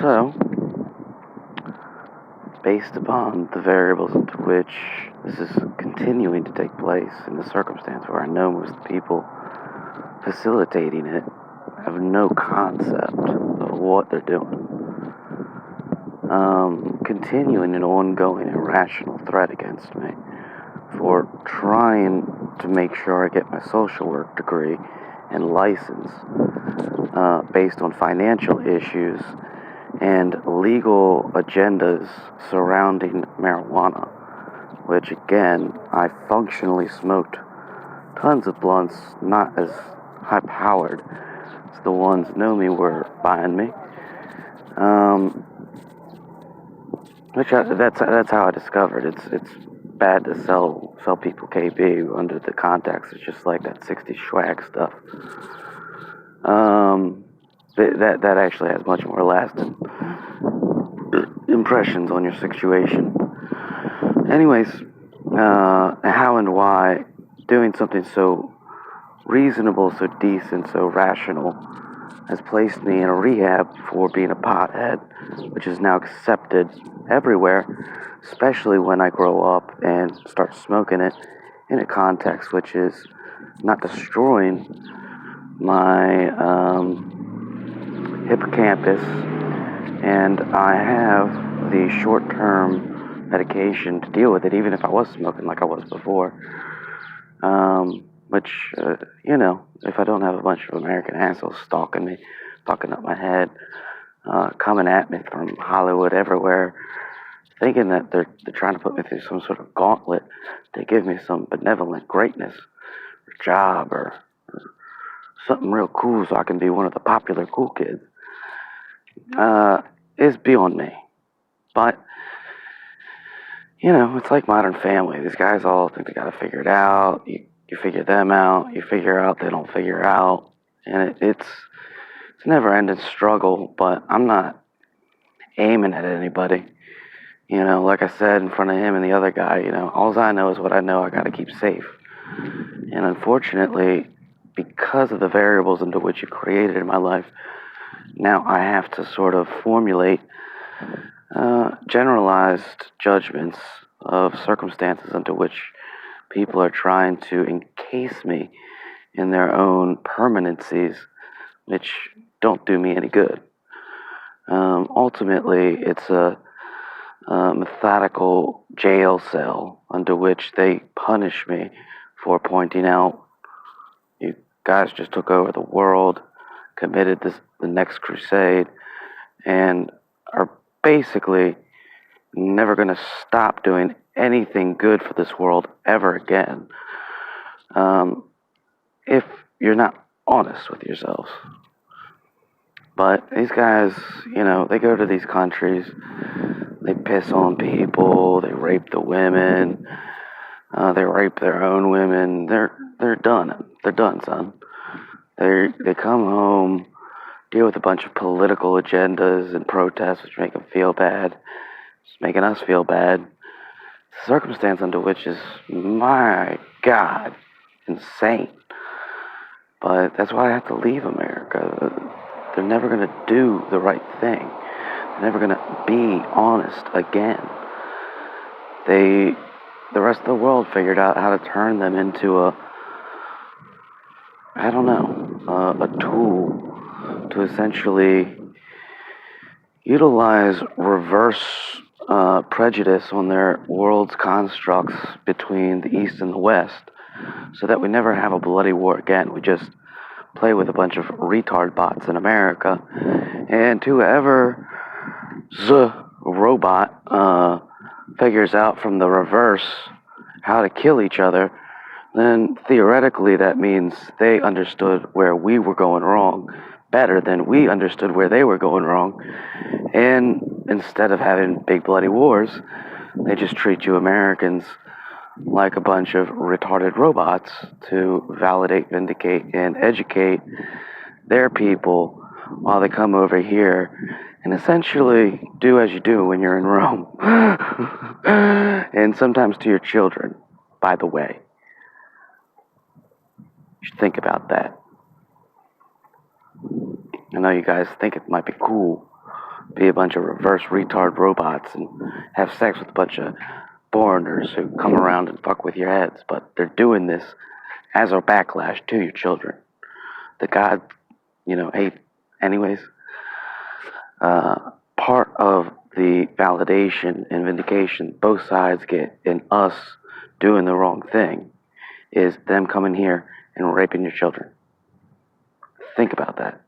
So, based upon the variables into which this is continuing to take place in the circumstance where I know most of the people facilitating it have no concept of what they're doing, continuing an ongoing irrational threat against me for trying to make sure I get my social work degree and license based on financial issues and legal agendas surrounding marijuana, which again, I functionally smoked tons of blunts, not as high powered as the ones know me were buying me. That's how I discovered it's bad to sell people KB under the context. It's just like that 60 swag stuff. That actually has much more lasting impressions on your situation. Anyways, how and why doing something so reasonable, so decent, so rational has placed me in a rehab for being a pothead, which is now accepted everywhere, especially when I grow up and start smoking it in a context which is not destroying my hippocampus, and I have the short-term medication to deal with it, even if I was smoking like I was before. Which, if I don't have a bunch of American assholes stalking me, fucking up my head, coming at me from Hollywood everywhere, thinking that they're trying to put me through some sort of gauntlet to give me some benevolent greatness, or job, or something real cool so I can be one of the popular cool kids, is beyond me. But, it's like Modern Family. These guys all think they gotta figure it out. You figure them out. You figure out they don't figure out. And it's a never-ending struggle, but I'm not aiming at anybody. Like I said in front of him and the other guy, all I know is what I know I gotta keep safe. And unfortunately, because of the variables into which you created in my life, now I have to sort of formulate generalized judgments of circumstances into which people are trying to encase me in their own permanencies, which don't do me any good. Ultimately, it's a methodical jail cell under which they punish me for pointing out, you guys just took over the world, committed the next crusade, and are basically never going to stop doing anything good for this world ever again, if you're not honest with yourselves. But these guys, they go to these countries, they piss on people, they rape the women, they rape their own women. They're done. They're done, son. They come home, deal with a bunch of political agendas and protests, which make them feel bad. It's making us feel bad. The circumstance under which is, my God, insane. But that's why I have to leave America. They're never going to do the right thing. They're never going to be honest again. The rest of the world figured out how to turn them into a tool to essentially utilize reverse prejudice on their world's constructs between the East and the West, so that we never have a bloody war again. We just play with a bunch of retard bots in America, and whoever the robot figures out from the reverse how to kill each other, then theoretically that means they understood where we were going wrong better than we understood where they were going wrong. And instead of having big bloody wars, they just treat you Americans like a bunch of retarded robots to validate, vindicate, and educate their people while they come over here and essentially do as you do when you're in Rome. And sometimes to your children, by the way. You should think about that. I know you guys think it might be cool be a bunch of reverse retard robots and have sex with a bunch of foreigners who come around and fuck with your heads, but they're doing this as a backlash to your children. The God, hate. Anyways, part of the validation and vindication both sides get in us doing the wrong thing is them coming here and raping your children. Think about that.